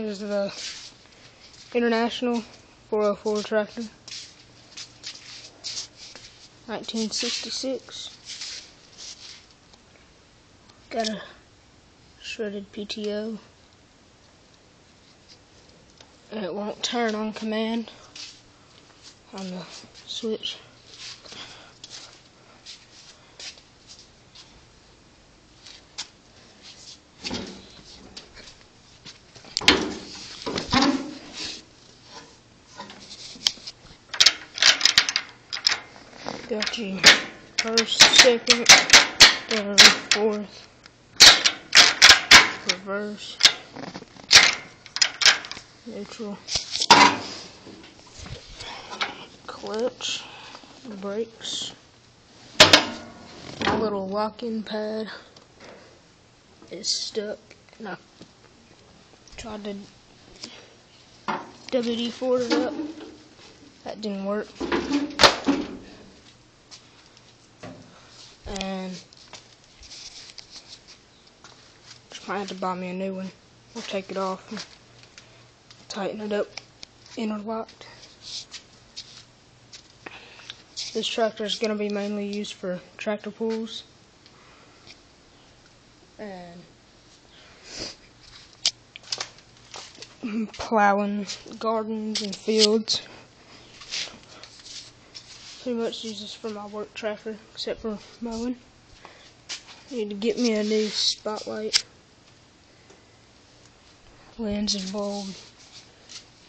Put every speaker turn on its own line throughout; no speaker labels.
is the International 404 tractor, 1966. Got a shredded PTO, and it won't turn on command on the switch. Got your first, second, third, fourth, reverse, neutral, clutch, brakes. My little lock-in pad is stuck, and I tried to WD-4 it up. That didn't work. And just might have to buy me a new one. I'll take it off and tighten it up, interlocked. This tractor is going to be mainly used for tractor pulls and plowing gardens and fields. Pretty much use this for my work tractor, except for mowing. Need to get me a new spotlight. Lens and bulb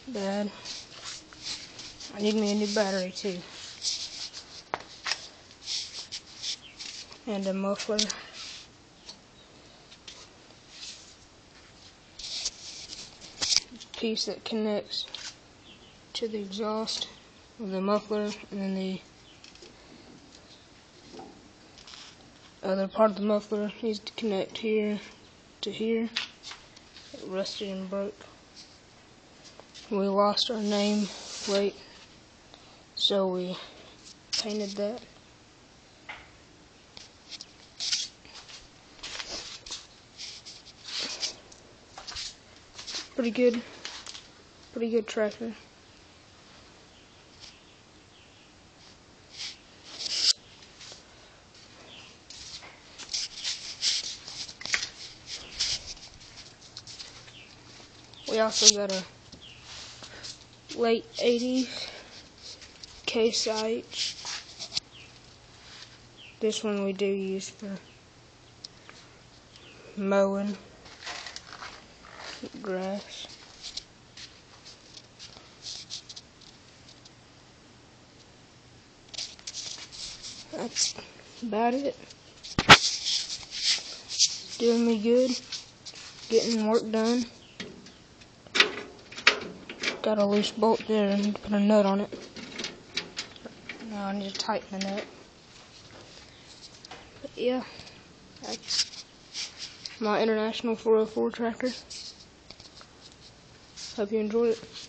bad. I need me a new battery too. And a muffler. Piece that connects to the exhaust of the muffler, and then the other part of the muffler needs to connect here to here. It rusted and broke. We lost our name plate, so we painted that. Pretty good tractor. We also got a late 80s Case IH. This one we do use for mowing grass. That's about it. Doing me good. Getting work done. Got a loose bolt there and put a nut on it. Now I need to tighten the nut. But yeah, that's my International 404 tractor. Hope you enjoyed it.